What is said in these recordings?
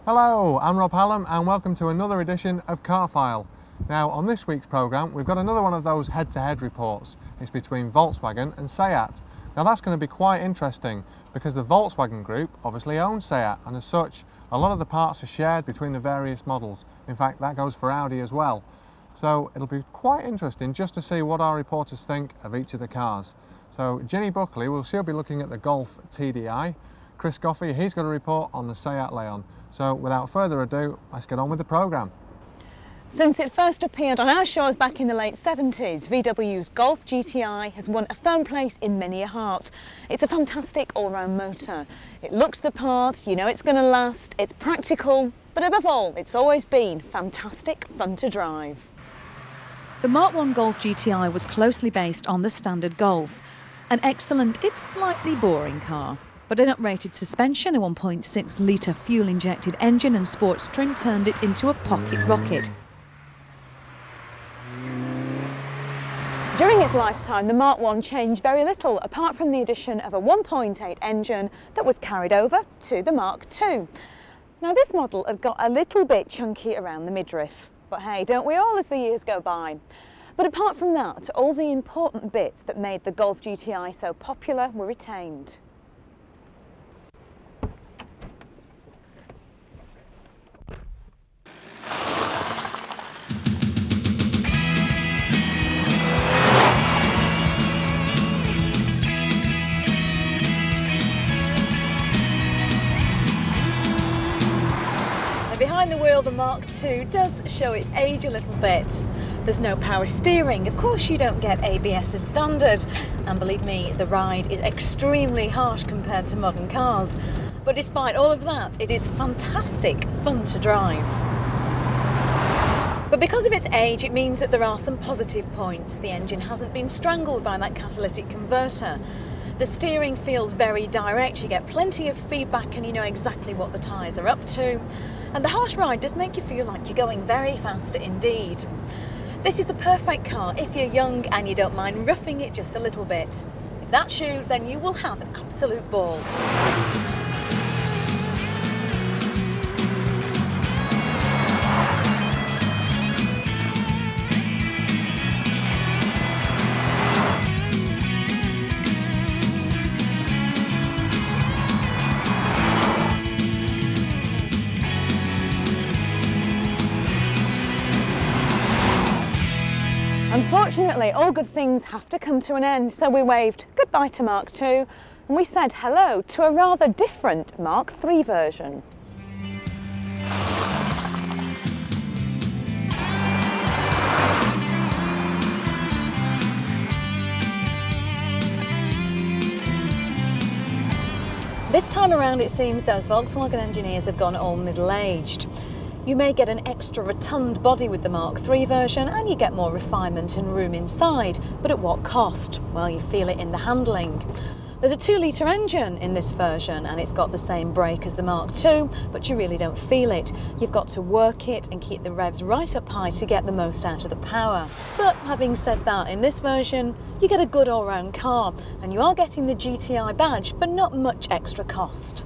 Hello, I'm Rob Hallam and welcome to another edition of Car File. Now on this week's programme we've got another one of those head-to-head reports. It's between Volkswagen and Seat. Now that's going to be quite interesting because the Volkswagen group obviously owns Seat, and as such a lot of the parts are shared between the various models. In fact that goes for Audi as well. So it'll be quite interesting just to see what our reporters think of each of the cars. So Ginny Buckley, she'll be looking at the Golf TDi. Chris Goffey, he's got a report on the Seat Leon. So without further ado, let's get on with the programme. Since it first appeared on our shores back in the late 70s, VW's Golf GTi has won a firm place in many a heart. It's a fantastic all-round motor. It looks the part, you know it's going to last, it's practical, but above all, it's always been fantastic fun to drive. The Mark I Golf GTi was closely based on the standard Golf, an excellent if slightly boring car. But an uprated suspension, a 1.6 litre fuel-injected engine and sports trim turned it into a pocket rocket. During its lifetime, the Mark I changed very little, apart from the addition of a 1.8 engine that was carried over to the Mark II. Now this model had got a little bit chunky around the midriff, but hey, don't we all as the years go by? But apart from that, all the important bits that made the Golf GTi so popular were retained. Behind the wheel, the Mark II does show its age a little bit. There's no power steering. Of course you don't get ABS as standard. And believe me, the ride is extremely harsh compared to modern cars. But despite all of that, it is fantastic fun to drive. But because of its age, it means that there are some positive points. The engine hasn't been strangled by that catalytic converter. The steering feels very direct, you get plenty of feedback and you know exactly what the tyres are up to. And the harsh ride does make you feel like you're going very fast indeed. This is the perfect car if you're young and you don't mind roughing it just a little bit. If that's you, then you will have an absolute ball. Unfortunately, all good things have to come to an end, so we waved goodbye to Mark II and we said hello to a rather different Mark III version. This time around it seems those Volkswagen engineers have gone all middle-aged. You may get an extra rotund body with the Mark III version and you get more refinement and room inside, but at what cost? Well, you feel it in the handling. There's a 2-litre engine in this version and it's got the same brake as the Mark II, but you really don't feel it. You've got to work it and keep the revs right up high to get the most out of the power. But having said that, in this version, you get a good all-round car and you are getting the GTi badge for not much extra cost.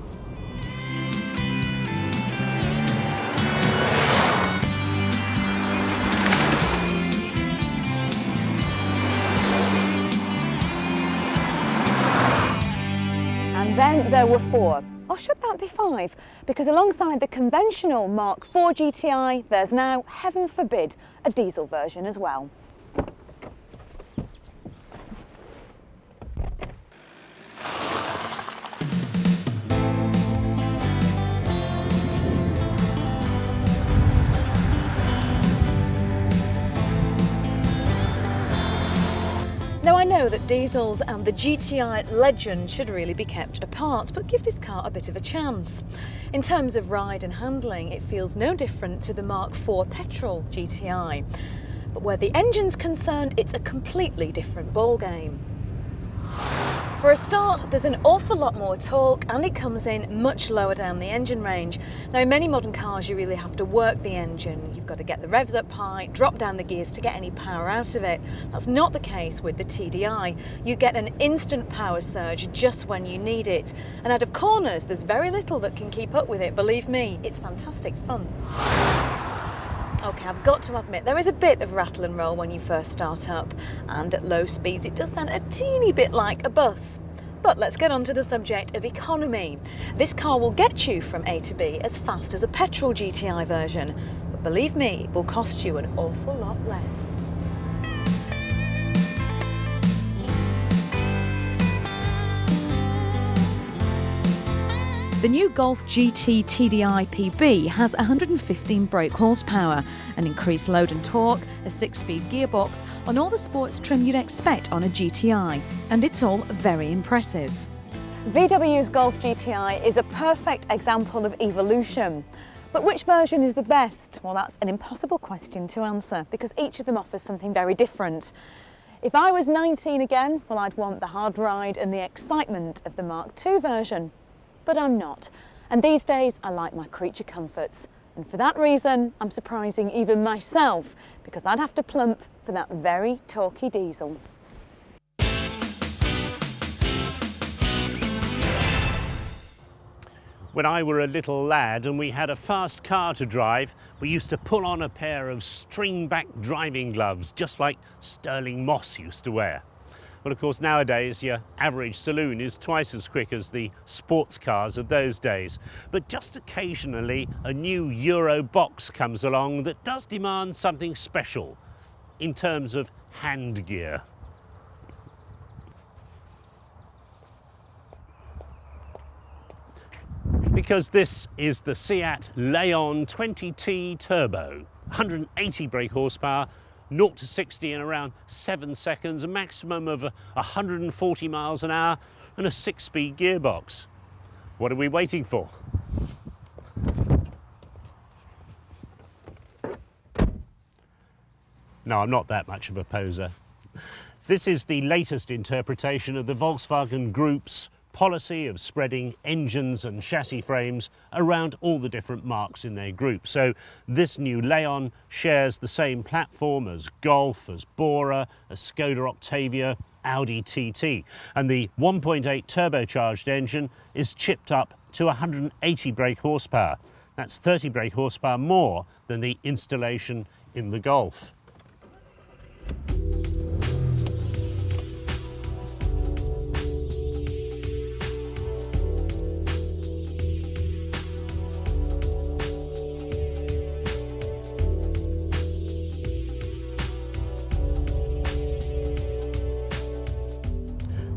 And then there were 4, or should that be 5? Because alongside the conventional Mark IV GTi, there's now, heaven forbid, a diesel version as well. Now I know that diesels and the GTi legend should really be kept apart, but give this car a bit of a chance. In terms of ride and handling, it feels no different to the Mark IV petrol GTi. But where the engine's concerned, it's a completely different ballgame. For a start, there's an awful lot more torque and it comes in much lower down the engine range. Now in many modern cars you really have to work the engine. You've got to get the revs up high, drop down the gears to get any power out of it. That's not the case with the TDi. You get an instant power surge just when you need it. And out of corners there's very little that can keep up with it. Believe me, it's fantastic fun. Okay, I've got to admit, there is a bit of rattle and roll when you first start up, and at low speeds it does sound a teeny bit like a bus. But let's get on to the subject of economy. This car will get you from A to B as fast as a petrol GTI version, but believe me, it will cost you an awful lot less. The new Golf GT TDi PB has 115 brake horsepower, an increased load and torque, a 6-speed gearbox, and all the sports trim you'd expect on a GTI. And it's all very impressive. VW's Golf GTI is a perfect example of evolution. But which version is the best? Well, that's an impossible question to answer because each of them offers something very different. If I was 19 again, well, I'd want the hard ride and the excitement of the Mark II version. But I'm not. And these days I like my creature comforts. And for that reason, I'm surprising even myself because I'd have to plump for that very torquey diesel. When I were a little lad and we had a fast car to drive, we used to pull on a pair of string-back driving gloves, just like Sterling Moss used to wear. Well, of course, nowadays your average saloon is twice as quick as the sports cars of those days. But just occasionally a new Euro box comes along that does demand something special in terms of hand gear. Because this is the Seat Leon 20T Turbo, 180 brake horsepower, 0 to 60 in around 7 seconds, a maximum of 140 miles an hour and a 6-speed gearbox. What are we waiting for? No, I'm not that much of a poser. This is the latest interpretation of the Volkswagen Group's policy of spreading engines and chassis frames around all the different marques in their group. So this new Leon shares the same platform as Golf, as Bora, as Skoda Octavia, Audi TT. And the 1.8 turbocharged engine is chipped up to 180 brake horsepower. That's 30 brake horsepower more than the installation in the Golf.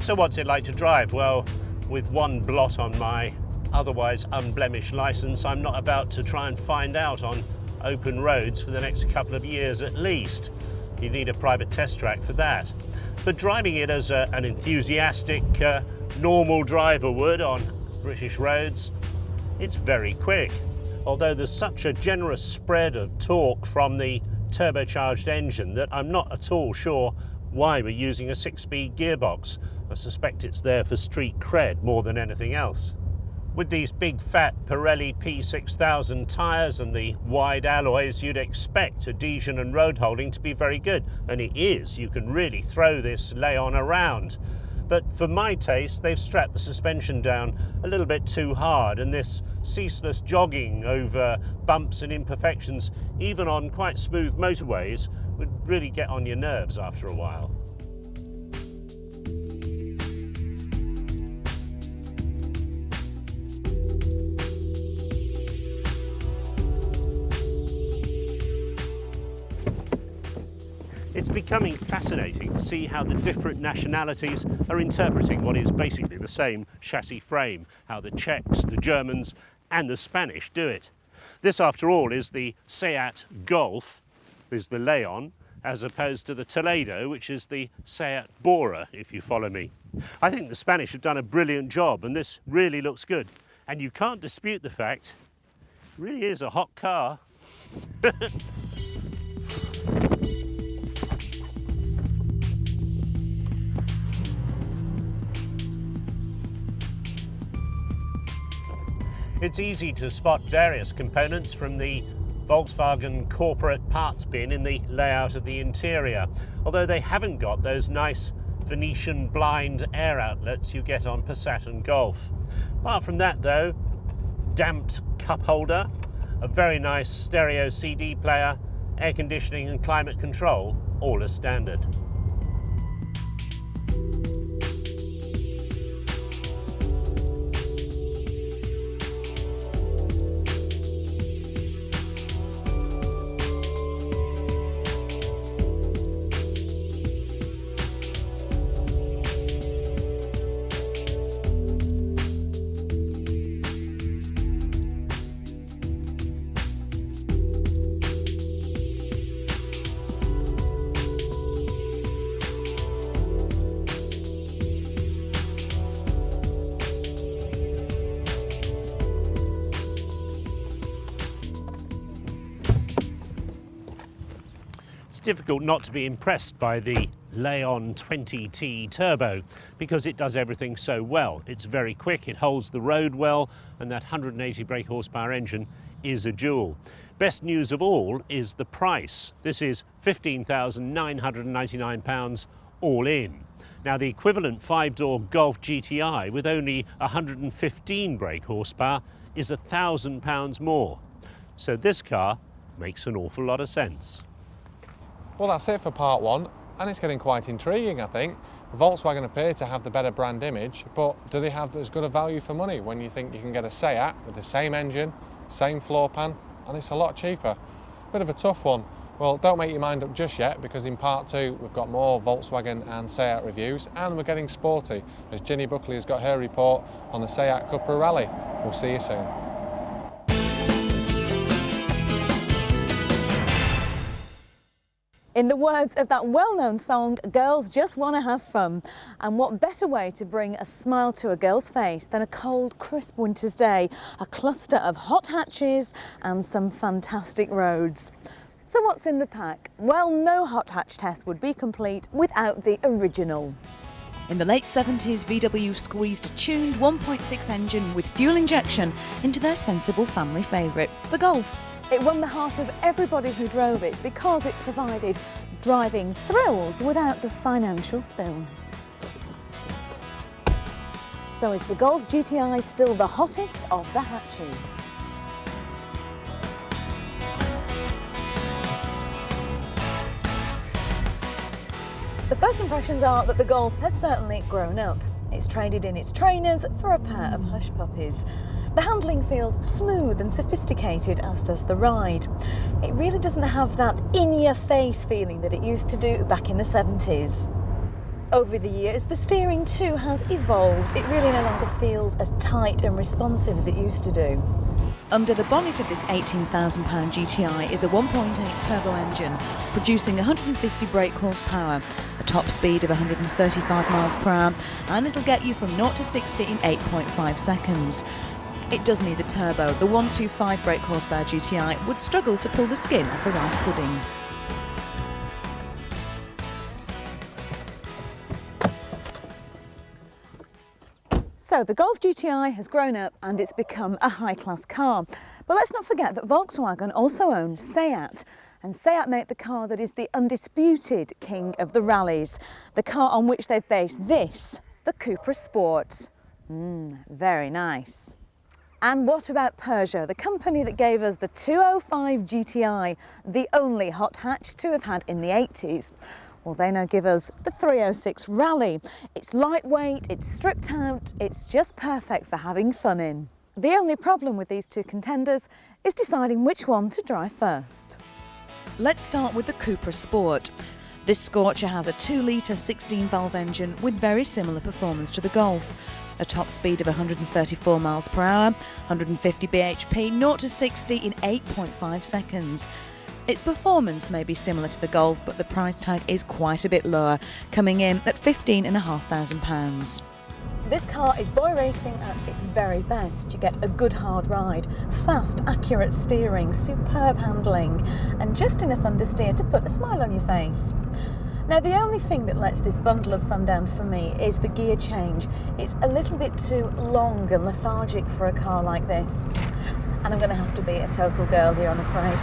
So what's it like to drive? Well, with one blot on my otherwise unblemished licence, I'm not about to try and find out on open roads for the next couple of years at least. You need a private test track for that. But driving it as an enthusiastic, normal driver would on British roads, it's very quick. Although there's such a generous spread of torque from the turbocharged engine that I'm not at all sure why we're using a 6-speed gearbox. I suspect it's there for street cred more than anything else. With these big fat Pirelli P6000 tyres and the wide alloys, you'd expect adhesion and road holding to be very good, and it is. You can really throw this Leon around. But for my taste, they've strapped the suspension down a little bit too hard, and this ceaseless jogging over bumps and imperfections, even on quite smooth motorways, would really get on your nerves after a while. It's becoming fascinating to see how the different nationalities are interpreting what is basically the same chassis frame, how the Czechs, the Germans and the Spanish do it. This, after all, is the Seat Golf, is the Leon, as opposed to the Toledo, which is the Seat Bora, if you follow me. I think the Spanish have done a brilliant job, and this really looks good. And you can't dispute the fact, it really is a hot car. It's easy to spot various components from the Volkswagen corporate parts bin in the layout of the interior, although they haven't got those nice Venetian blind air outlets you get on Passat and Golf. Apart from that though, damped cup holder, a very nice stereo CD player, air conditioning and climate control, all as standard. It's difficult not to be impressed by the Leon 20T Turbo because it does everything so well. It's very quick, it holds the road well, and that 180 brake horsepower engine is a jewel. Best news of all is the price. This is £15,999 all in. Now the equivalent 5-door Golf GTI with only 115 brake horsepower is £1,000 more. So this car makes an awful lot of sense. Well, that's it for part one, and it's getting quite intriguing, I think. Volkswagen appear to have the better brand image, but do they have as good a value for money when you think you can get a Seat with the same engine, same floor pan, and it's a lot cheaper? Bit of a tough one. Well, don't make your mind up just yet, because in part two we've got more Volkswagen and Seat reviews, and we're getting sporty as Ginny Buckley has got her report on the Seat Cupra Rally. We'll see you soon. In the words of that well-known song, girls just want to have fun. And what better way to bring a smile to a girl's face than a cold, crisp winter's day, a cluster of hot hatches and some fantastic roads. So what's in the pack? Well, no hot hatch test would be complete without the original. In the late 70s, VW squeezed a tuned 1.6 engine with fuel injection into their sensible family favourite, the Golf. It won the heart of everybody who drove it because it provided driving thrills without the financial spills. So is the Golf GTI still the hottest of the hatches? The first impressions are that the Golf has certainly grown up. It's traded in its trainers for a pair of hush puppies. The handling feels smooth and sophisticated, as does the ride. It really doesn't have that in-your-face feeling that it used to do back in the 70s. Over the years, the steering too has evolved. It really no longer feels as tight and responsive as it used to do. Under the bonnet of this £18,000 GTI is a 1.8 turbo engine producing 150 brake horsepower, a top speed of 135 miles per hour, and it'll get you from 0 to 60 in 8.5 seconds. It does need the turbo. The 125 brake horsepower GTI would struggle to pull the skin off a rice pudding. So the Golf GTI has grown up and it's become a high-class car. But let's not forget that Volkswagen also owns Seat. And Seat make the car that is the undisputed king of the rallies. The car on which they've based this, the Cupra Sport. Very nice. And what about Peugeot, the company that gave us the 205 GTI, the only hot hatch to have had in the 80s? Well, they now give us the 306 Rally. It's lightweight, it's stripped out, it's just perfect for having fun in. The only problem with these two contenders is deciding which one to drive first. Let's start with the Cupra Sport. This scorcher has a 2-litre 16-valve engine with very similar performance to the Golf. A top speed of 134 miles per hour, 150 bhp, 0 to 60 in 8.5 seconds. Its performance may be similar to the Golf, but the price tag is quite a bit lower, coming in at £15,500. This car is boy racing at its very best. You get a good hard ride, fast, accurate steering, superb handling, and just enough understeer to put a smile on your face. Now, the only thing that lets this bundle of fun down for me is the gear change. It's a little bit too long and lethargic for a car like this. And I'm going to have to be a total girl here, I'm afraid.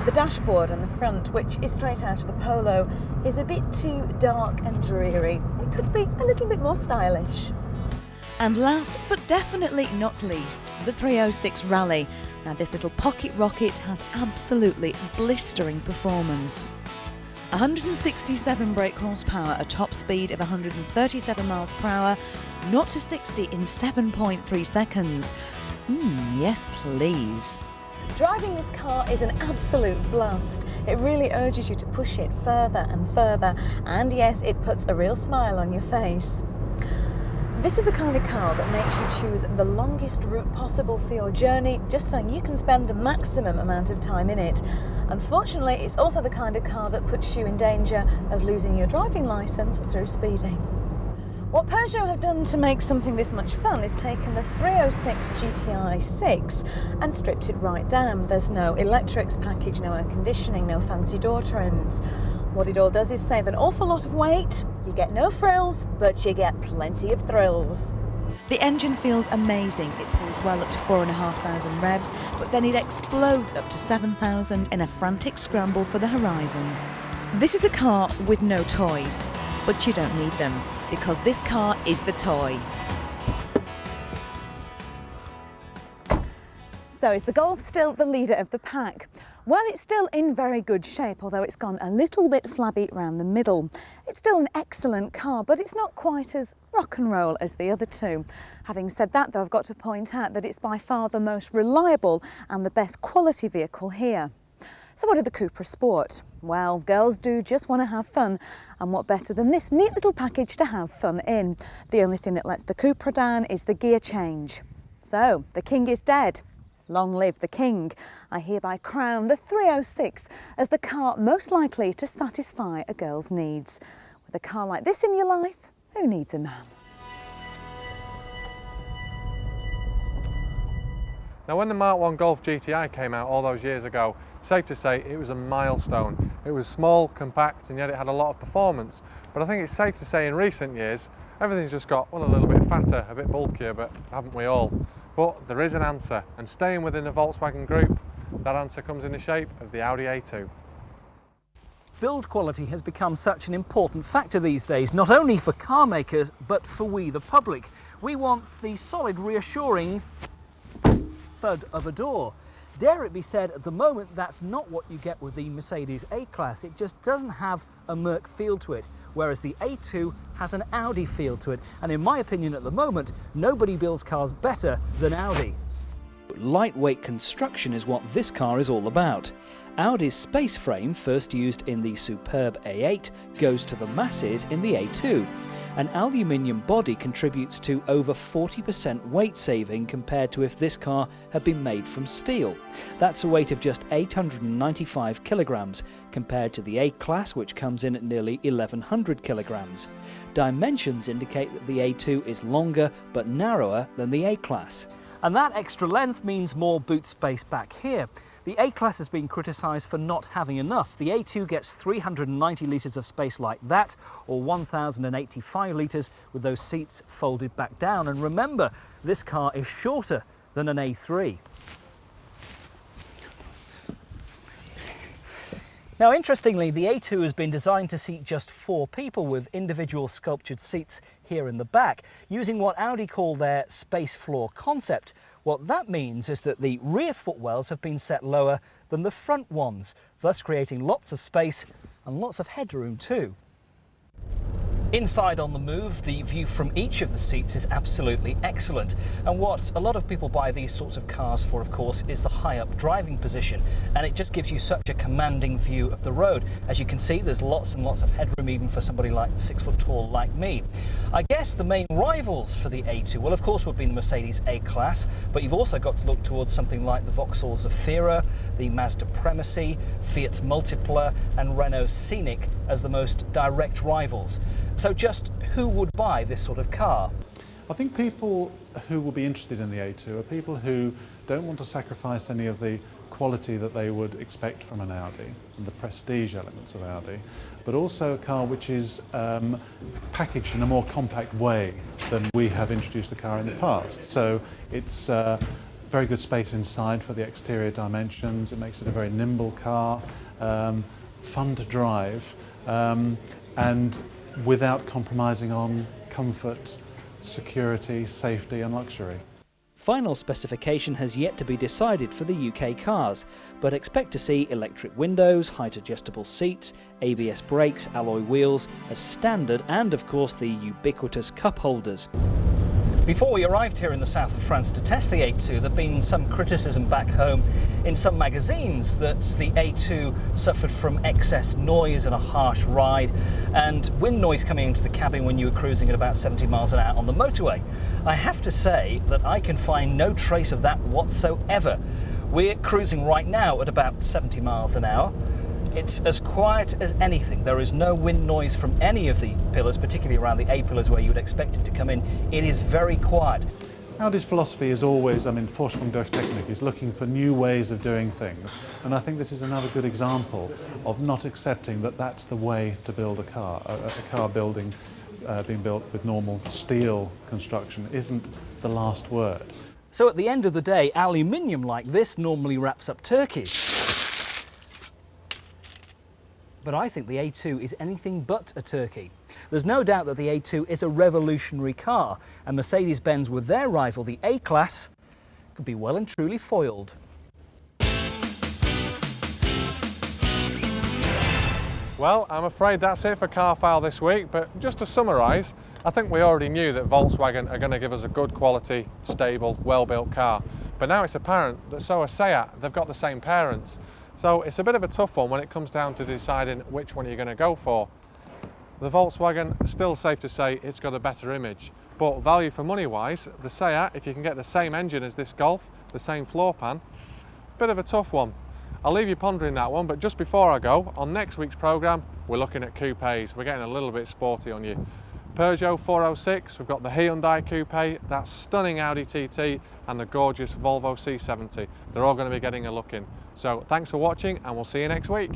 The dashboard on the front, which is straight out of the Polo, is a bit too dark and dreary. It could be a little bit more stylish. And last but definitely not least, the 306 Rally. Now this little pocket rocket has absolutely blistering performance. 167 brake horsepower, a top speed of 137 miles per hour, 0 to 60 in 7.3 seconds. Yes please. Driving this car is an absolute blast. It really urges you to push it further and further, and yes, it puts a real smile on your face. This is the kind of car that makes you choose the longest route possible for your journey, just so you can spend the maximum amount of time in it. Unfortunately, it's also the kind of car that puts you in danger of losing your driving licence through speeding. What Peugeot have done to make something this much fun is taken the 306 GTI 6 and stripped it right down. There's no electrics package, no air conditioning, no fancy door trims. What it all does is save an awful lot of weight. You get no frills, but you get plenty of thrills. The engine feels amazing. It pulls well up to 4,500 revs, but then it explodes up to 7,000 in a frantic scramble for the horizon. This is a car with no toys, but you don't need them, because this car is the toy. So is the Golf still the leader of the pack? Well, it's still in very good shape, although it's gone a little bit flabby around the middle. It's still an excellent car, but it's not quite as rock and roll as the other two. Having said that, though, I've got to point out that it's by far the most reliable and the best quality vehicle here. So what are the Cupra Sport? Well, girls do just want to have fun, and what better than this neat little package to have fun in? The only thing that lets the Cupra down is the gear change. So, the king is dead. Long live the king. I hereby crown the 306 as the car most likely to satisfy a girl's needs. With a car like this in your life, who needs a man? Now when the Mark 1 Golf GTI came out all those years ago, safe to say it was a milestone. It was small, compact, and yet it had a lot of performance. But I think it's safe to say in recent years, everything's just got, well, a little bit fatter, a bit bulkier, but haven't we all? But there is an answer, and staying within the Volkswagen group, that answer comes in the shape of the Audi A2. Build quality has become such an important factor these days, not only for car makers, but for we the public. We want the solid, reassuring thud of a door. Dare it be said, at the moment, that's not what you get with the Mercedes A-Class. It just doesn't have a Merc feel to it, whereas the A2 has an Audi feel to it. And in my opinion, at the moment, nobody builds cars better than Audi. Lightweight construction is what this car is all about. Audi's space frame, first used in the superb A8, goes to the masses in the A2. An aluminium body contributes to over 40% weight saving compared to if this car had been made from steel. That's a weight of just 895 kilograms compared to the A-Class, which comes in at nearly 1,100 kilograms. Dimensions indicate that the A2 is longer but narrower than the A-Class. And that extra length means more boot space back here. The A-Class has been criticised for not having enough. The A2 gets 390 litres of space like that, or 1,085 litres with those seats folded back down. And remember, this car is shorter than an A3. Now, interestingly, the A2 has been designed to seat just 4 people with individual sculptured seats here in the back, using what Audi call their space floor concept. What that means is that the rear footwells have been set lower than the front ones, thus creating lots of space and lots of headroom too. Inside on the move, the view from each of the seats is absolutely excellent. And what a lot of people buy these sorts of cars for, of course, is the high-up driving position. And it just gives you such a commanding view of the road. As you can see, there's lots and lots of headroom even for somebody like 6 foot tall like me. I guess the main rivals for the A2, well, of course, would be the Mercedes A-Class, but you've also got to look towards something like the Vauxhall Zafira, the Mazda Premacy, Fiat's Multipla, and Renault's Scenic as the most direct rivals. So just who would buy this sort of car? I think people who will be interested in the A2 are people who don't want to sacrifice any of the quality that they would expect from an Audi, and the prestige elements of Audi, but also a car which is packaged in a more compact way than we have introduced a car in the past. So it's very good space inside for the exterior dimensions. It makes it a very nimble car, fun to drive, and without compromising on comfort, security, safety and luxury. Final specification has yet to be decided for the UK cars, but expect to see electric windows, height adjustable seats, ABS brakes, alloy wheels as standard, and of course the ubiquitous cup holders. Before we arrived here in the south of France to test the A2, there'd been some criticism back home in some magazines that the A2 suffered from excess noise and a harsh ride, and wind noise coming into the cabin when you were cruising at about 70 miles an hour on the motorway. I have to say that I can find no trace of that whatsoever. We're cruising right now at about 70 miles an hour. It's as quiet as anything. There is no wind noise from any of the pillars, particularly around the A-pillars where you would expect it to come in. It is very quiet. Audi's philosophy is always, Forschung durch Technik, is looking for new ways of doing things. And I think this is another good example of not accepting that that's the way to build a car. A car being built with normal steel construction isn't the last word. So at the end of the day, aluminium like this normally wraps up turkeys. But I think the A2 is anything but a turkey. There's no doubt that the A2 is a revolutionary car, and Mercedes-Benz with their rival, the A-Class, could be well and truly foiled. Well, I'm afraid that's it for Car File this week, but just to summarise, I think we already knew that Volkswagen are going to give us a good quality, stable, well-built car. But now it's apparent that so are Seat. They've got the same parents. So it's a bit of a tough one when it comes down to deciding which one you're going to go for. The Volkswagen, still safe to say, it's got a better image. But value for money wise, the Seat, if you can get the same engine as this Golf, the same floor pan, bit of a tough one. I'll leave you pondering that one, but just before I go, on next week's programme, we're looking at coupes. We're getting a little bit sporty on you. Peugeot 406, we've got the Hyundai Coupe, that stunning Audi TT, and the gorgeous Volvo C70. They're all going to be getting a look in. So thanks for watching, and we'll see you next week.